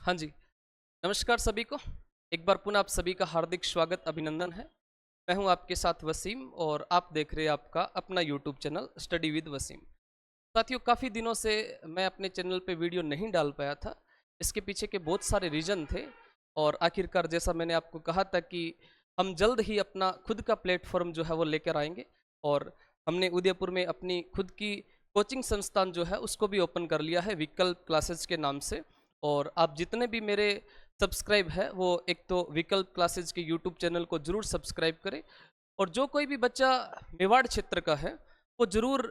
हाँ जी, नमस्कार सभी को। एक बार पुनः आप सभी का हार्दिक स्वागत, अभिनंदन है। मैं हूँ आपके साथ वसीम और आप देख रहे हैं आपका अपना YouTube channel study with Wasim. साथियों, काफ़ी दिनों से मैं अपने चैनल पे वीडियो नहीं डाल पाया था। इसके पीछे के बहुत सारे रीज़न थे और आखिरकार जैसा मैंने आपको कहा था कि हम जल्द ही अपना खुद का प्लेटफ़ॉर्म जो है वो लेकर आएँगे और हमने उदयपुर में अपनी खुद की कोचिंग संस्थान जो है उसको भी ओपन कर लिया है विकल्प क्लासेस के नाम से। और आप जितने भी मेरे सब्सक्राइब है वो एक तो विकल्प क्लासेज के यूट्यूब चैनल को जरूर सब्सक्राइब करें। और जो कोई भी बच्चा मेवाड़ क्षेत्र का है वो जरूर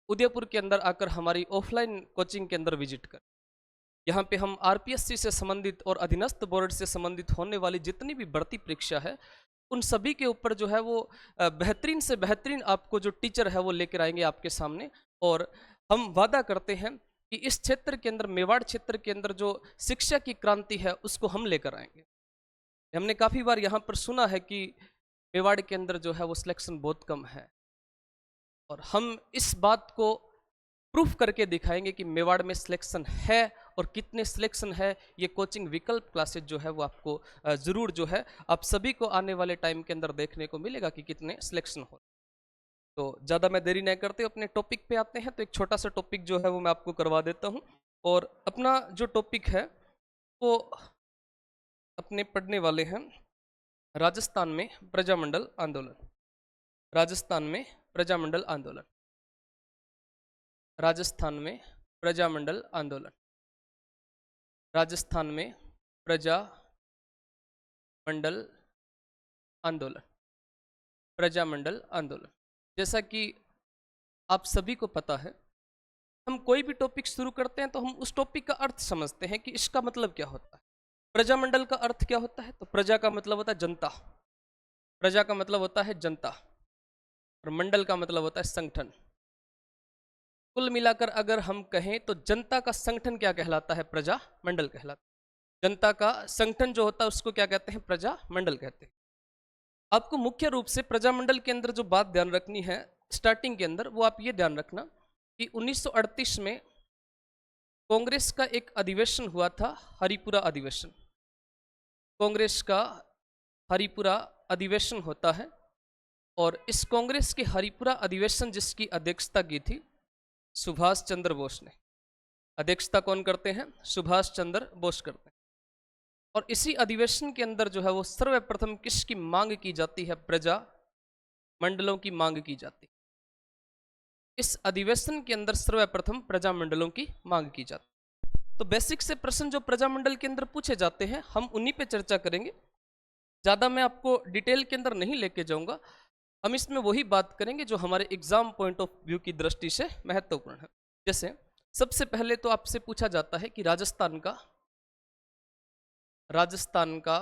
उदयपुर के अंदर आकर हमारी ऑफलाइन कोचिंग के अंदर विजिट करें। यहाँ पे हम आरपीएससी से संबंधित और अधीनस्थ बोर्ड से संबंधित होने वाली जितनी भी भर्ती परीक्षा है उन सभी के ऊपर जो है वो बेहतरीन से बेहतरीन आपको जो टीचर है वो लेकर आएंगे आपके सामने। और हम वादा करते हैं कि इस क्षेत्र के अंदर, मेवाड़ क्षेत्र के अंदर जो शिक्षा की क्रांति है उसको हम लेकर आएंगे। हमने काफ़ी बार यहाँ पर सुना है कि मेवाड़ के अंदर जो है वो सिलेक्शन बहुत कम है और हम इस बात को प्रूफ करके दिखाएंगे कि मेवाड़ में सिलेक्शन है। और कितने सिलेक्शन है ये कोचिंग विकल्प क्लासेज जो है वो आपको ज़रूर जो है आप सभी को आने वाले टाइम के अंदर देखने को मिलेगा कि कितने सिलेक्शन हो। तो ज़्यादा मैं देरी नहीं करते अपने टॉपिक पे आते हैं। तो एक छोटा सा टॉपिक जो है वो मैं आपको करवा देता हूँ। और अपना जो टॉपिक है वो अपने पढ़ने वाले हैं राजस्थान में प्रजामंडल आंदोलन। राजस्थान में प्रजामंडल आंदोलन। राजस्थान में प्रजामंडल आंदोलन। राजस्थान में प्रजामंडल आंदोलन। प्रजामंडल आंदोलन। जैसा कि आप सभी को पता है, हम कोई भी टॉपिक शुरू करते हैं तो हम उस टॉपिक का अर्थ समझते हैं कि इसका मतलब क्या होता है। प्रजामंडल का अर्थ क्या होता है? तो प्रजा का मतलब होता है जनता। प्रजा का मतलब होता है जनता और मंडल का मतलब होता है संगठन। कुल मिलाकर अगर हम कहें तो जनता का संगठन क्या कहलाता है? प्रजा मंडल कहलाता है। जनता का संगठन जो होता है उसको क्या कहते हैं? प्रजा मंडल कहते हैं। आपको मुख्य रूप से प्रजामंडल के अंदर जो बात ध्यान रखनी है स्टार्टिंग के अंदर, वो आप ये ध्यान रखना कि 1938 में कांग्रेस का एक अधिवेशन हुआ था, हरिपुरा अधिवेशन। कांग्रेस का हरिपुरा अधिवेशन होता है और इस कांग्रेस के हरिपुरा अधिवेशन जिसकी अध्यक्षता की थी सुभाष चंद्र बोस ने। अध्यक्षता कौन करते हैं? सुभाष चंद्र बोस करते हैं। और इसी अधिवेशन के अंदर जो है वो सर्वप्रथम किसकी मांग की जाती है? प्रजा मंडलों की मांग की जाती है। इस अधिवेशन के अंदर सर्वप्रथम प्रजा मंडलों की मांग की जाती है। तो बेसिक से प्रश्न जो प्रजामंडल के अंदर पूछे जाते हैं हम उन्हीं पे चर्चा करेंगे। ज़्यादा मैं आपको डिटेल के अंदर नहीं लेके जाऊंगा। हम इसमें वही बात करेंगे जो हमारे एग्जाम पॉइंट ऑफ व्यू की दृष्टि से महत्वपूर्ण है। जैसे सबसे पहले तो आपसे पूछा जाता है कि राजस्थान का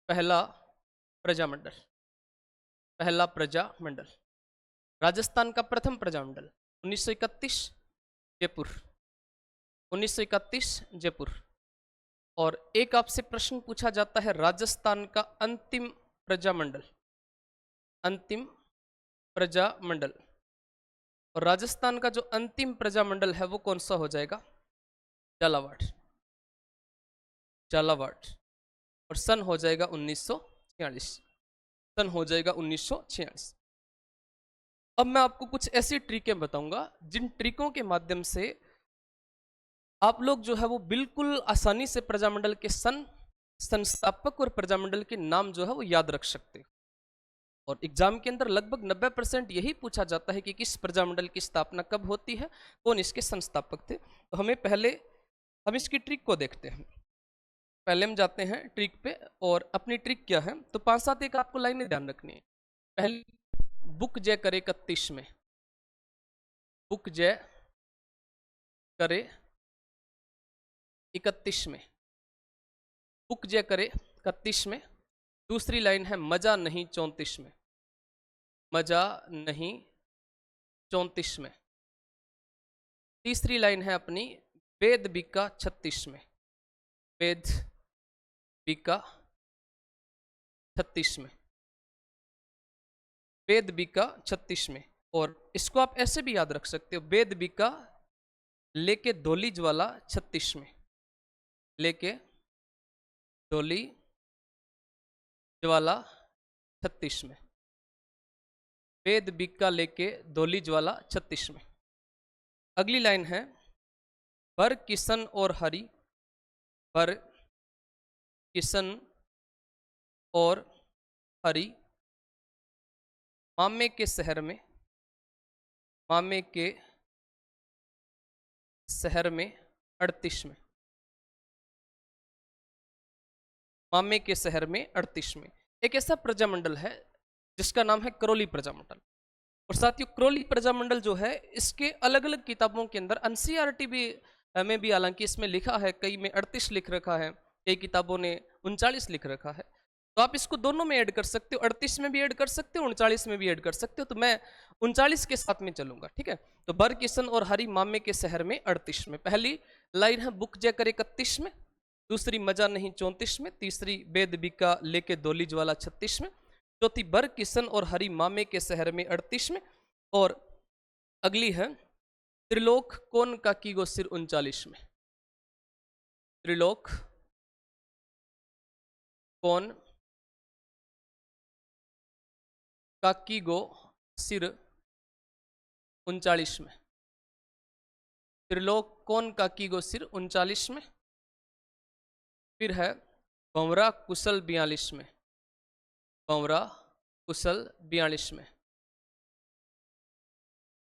पहला प्रजामंडल। पहला प्रजामंडल राजस्थान का प्रथम प्रजामंडल 1931 जयपुर। 1931 जयपुर। और एक आपसे प्रश्न पूछा जाता है राजस्थान का अंतिम प्रजामंडल। अंतिम प्रजामंडल। और राजस्थान का जो अंतिम प्रजामंडल है वो कौन सा हो जाएगा? झालावाड़। झालावाड़। और सन हो जाएगा 1946। सन हो जाएगा 1946। अब मैं आपको कुछ ऐसी ट्रिकें बताऊंगा जिन ट्रिकों के माध्यम से आप लोग जो है वो बिल्कुल आसानी से प्रजामंडल के संस्थापक और प्रजामंडल के नाम जो है वो याद रख सकते हो। और एग्जाम के अंदर लगभग 90% यही पूछा जाता है कि किस प्रजामंडल की स्थापना कब होती है, कौन इसके संस्थापक थे। तो हमें पहले हम इसकी ट्रिक को देखते हैं। पहले हम जाते हैं ट्रिक पे। और अपनी ट्रिक क्या है? तो 5-7 एक आपको लाइनें ध्यान रखनी है। पहली, बुक जय करे 31 में। बुक जय करे 31 में। बुक जय करे 31 में। दूसरी लाइन है मजा नहीं 34 में। मजा नहीं 34 में। तीसरी लाइन है अपनी वेद बिका 36 में। वेद बिका 36 में। वेद बिका 36 में। और इसको आप ऐसे भी याद रख सकते हो, वेद बिका लेके धोली ज्वाला 36 में, लेके धोली ज्वाला 36 में, वेद बिक्का लेके धोली ज्वाला 36 में। अगली लाइन है बर किशन और हरि, बर किशन और हरि मामे के शहर में, मामे के शहर में 38 में, मामे के शहर में 38 में। एक ऐसा प्रजामंडल है जिसका नाम है करौली प्रजामंडल। और साथियों करौली प्रजामंडल जो है इसके अलग अलग किताबों के अंदर एनसीईआरटी भी में भी हालांकि इसमें लिखा है, कई में 38 लिख रखा है, कई किताबों ने 39 लिख रखा है। तो आप इसको दोनों में ऐड कर सकते हो, 38 में भी ऐड कर सकते हो, 39 में भी ऐड कर सकते हो। तो मैं 39 के साथ में चलूंगा, ठीक है। तो बर किशन और हरि मामे के शहर में 38 में। पहली लाइन है बुक जयकर 31 में, दूसरी मजा नहीं 34 में, तीसरी बेद बिका लेके दोली ज्वाला 36 में, चौथी बर किशन और हरि मामे के शहर में 38 में, और अगली है त्रिलोक कौन का की गो सिर 39 में। त्रिलोक कौन का की गो सिर 39 में, त्रिलोक कौन का की गो सिर 39 में। फिर है भंवरा कुशल 42 में, भंवरा कुशल 42 में।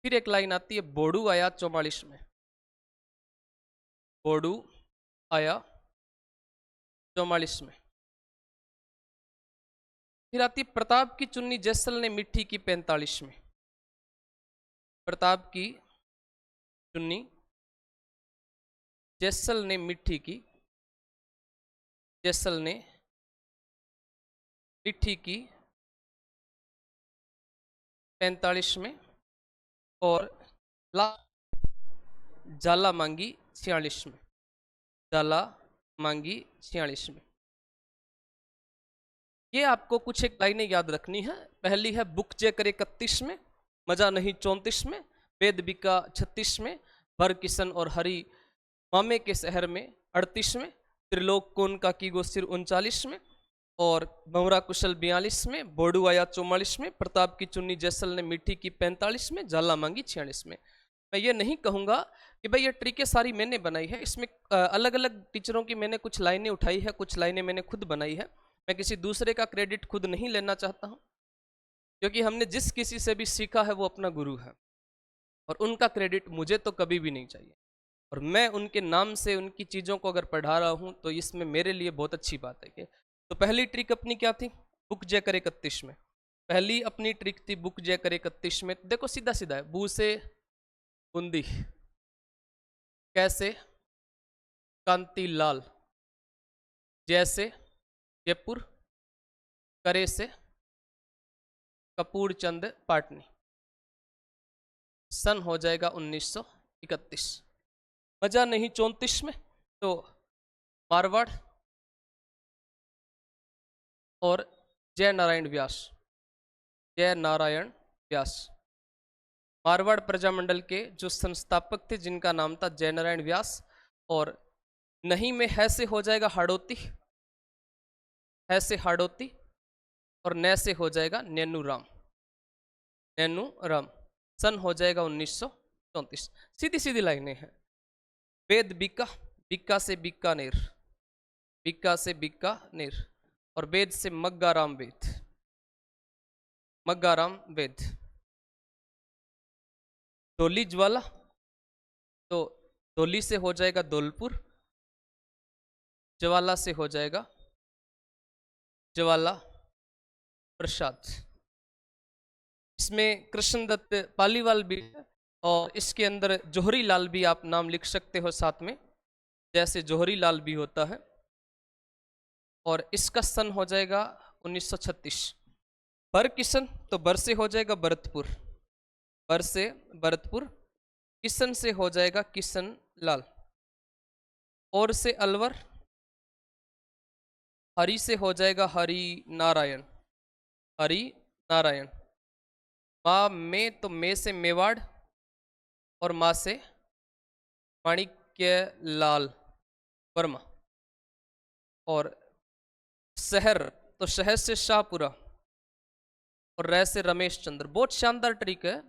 फिर एक लाइन आती है बोडू आया 44 में, बोडू आया 44 में। फिर आती है प्रताप की चुन्नी जैसल ने मिट्टी की 45 में, प्रताप की चुन्नी जैसल ने मिट्टी की, जैसल ने मिट्टी की 45 में, और जाला मांगी 46 में, जाला मांगी 46 में। ये आपको कुछ एक लाइनें याद रखनी है। पहली है बुक जयकर 31 में, मजा नहीं 34 में, वेद बिका 36 में, भर किशन और हरि मामे के शहर में 38 में, त्रिलोक कौन का की गो सिर 39 में, और भंवरा कुशल 42 में, बोडू आया 44 में, प्रताप की चुन्नी जैसल ने मिट्टी की 45 में, झाला मांगी 46 में। मैं ये नहीं कहूँगा कि भाई ये ट्रिकें सारी मैंने बनाई है, इसमें अलग अलग टीचरों की मैंने कुछ लाइनें उठाई है, कुछ लाइनें मैंने खुद बनाई है। मैं किसी दूसरे का क्रेडिट खुद नहीं लेना चाहता हूँ, क्योंकि हमने जिस किसी से भी सीखा है वो अपना गुरु है, और उनका क्रेडिट मुझे तो कभी भी नहीं चाहिए। और मैं उनके नाम से उनकी चीज़ों को अगर पढ़ा रहा हूँ तो इसमें मेरे लिए बहुत अच्छी बात है कि तो पहली ट्रिक अपनी क्या थी, बुक जयकर 31 में। पहली अपनी ट्रिक थी बुक जयकर 31 में। देखो सीधा सीधा है, बू से बूंदी, कैसे कांति लाल, जैसे जयपुर, करे से कपूर चंद पाटनी। सन हो जाएगा 1931। मजा नहीं 34 में, तो मारवाड़ और जय नारायण व्यास, जय नारायण व्यास। मारवाड़ प्रजामंडल के जो संस्थापक थे जिनका नाम था जय नारायण व्यास, और नहीं में है से हो जाएगा हाड़ोती, है से हाड़ोती, और न से हो जाएगा नैनू राम, नैनू राम। सन हो जाएगा 1934। सीधी सीधी लाइनें हैं। वेद बिक्का, बिक्का से बीकानेर, बिक्का से बीकानेर, और वेद से मग्गाराम वेद, मग्गाराम वेद। दोली ज्वाला, तो दोली से हो जाएगा धौलपुर, ज्वाला से हो जाएगा ज्वाला प्रसाद। इसमें कृष्णदत्त पालीवाल भी है, और इसके अंदर जोहरी लाल भी आप नाम लिख सकते हो साथ में, जैसे जोहरी लाल भी होता है। और इसका सन हो जाएगा 1936। बर किशन, तो बर से हो जाएगा भरतपुर, बर से भरतपुर, किशन से हो जाएगा किशन लाल, और से अलवर, हरि से हो जाएगा हरि नारायण, हरि नारायण। माँ में, तो में से मेवाड़, और माँ से माणिक्य लाल वर्मा। और शहर तो शहर से शाहपुरा और रह से रमेश चंद्र। बहुत शानदार ट्रिक है।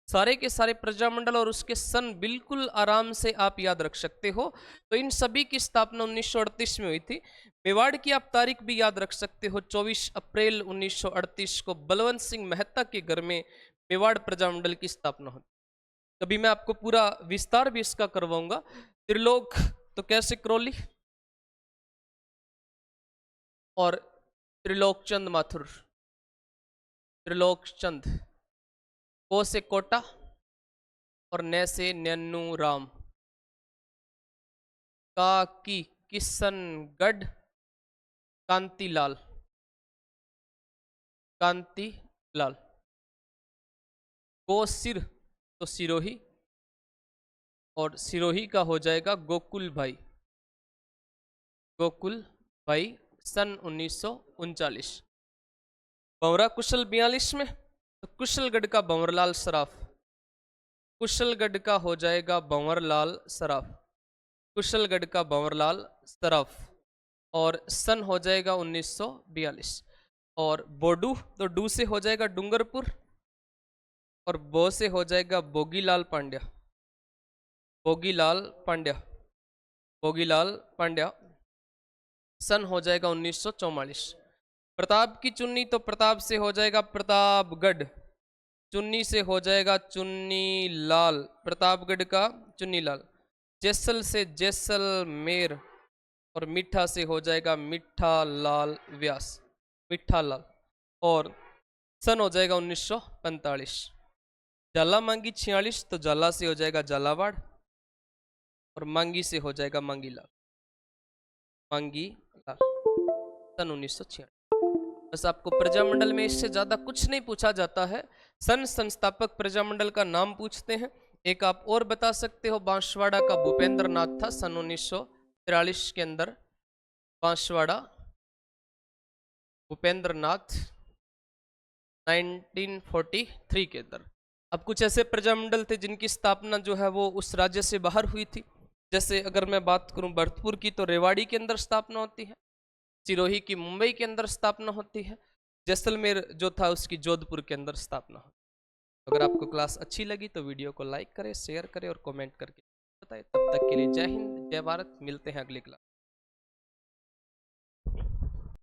सारे के सारे प्रजामंडल और उसके सन बिल्कुल आराम से आप याद रख सकते हो। तो इन सभी की स्थापना 1938 में हुई थी। मेवाड़ की आप तारीख भी याद रख सकते हो। 24 अप्रैल 1938 को बलवंत सिंह मेहता के घर में मेवाड़ प्रजामंडल की स्थापना हुई। कभी मैं आपको पूरा विस्तार भी इसका करवाऊंगा। त्रिलोक तो कैसे क्रोली और त्रिलोक चंद माथुर। त्रिलोक चंद को से कोटा और न से नन्नू राम। का की किशनगढ़ कांतिलाल। कांतिलाल। को सिर तो सिरोही और सिरोही का हो जाएगा गोकुल भाई। गोकुल भाई सन 1939। भंवरा कुशल 42 में तो कुशलगढ़ का भंवरलाल सराफ। कुशलगढ़ का हो जाएगा भंवरलाल सराफ। कुशलगढ़ का भंवरलाल सराफ और सन हो जाएगा 1942। और बोडू तो डू से हो जाएगा डूंगरपुर और बो से हो जाएगा बोगीलाल पांड्या। बोगीलाल पांड्या। बोगीलाल पांड्या सन हो जाएगा 1944। प्रताप की चुन्नी तो प्रताप से हो जाएगा प्रतापगढ़। चुन्नी से हो जाएगा चुन्नी लाल। प्रतापगढ़ का चुन्नी लाल। जैसल से जैसलमेर और मिठा से हो जाएगा मिठा लाल व्यास। मिठा लाल और सन हो जाएगा 1945। जाला मांगी 46 तो जाला से हो जाएगा झालावाड़ और मांगी से हो जाएगा मांगीलाल। मांगीलाल सन 1946। बस आपको प्रजामंडल में इससे ज्यादा कुछ नहीं पूछा जाता है। सन संस्थापक प्रजामंडल का नाम पूछते हैं। एक आप और बता सकते हो, बांसवाड़ा का भूपेंद्र नाथ था सन 1943 के अंदर। बांसवाड़ा भूपेंद्र नाथ 1943 के अंदर। अब कुछ ऐसे प्रजामंडल थे जिनकी स्थापना जो है वो उस राज्य से बाहर हुई थी। जैसे अगर मैं बात करूं भरतपुर की तो रेवाड़ी के अंदर स्थापना होती है। सिरोही की मुंबई के अंदर स्थापना होती है। जैसलमेर जो था उसकी जोधपुर के अंदर स्थापना होती है। अगर आपको क्लास अच्छी लगी तो वीडियो को लाइक करें, शेयर करें और कमेंट करके बताएं। तब तक के लिए जय हिंद, जय भारत। मिलते हैं अगली क्लास।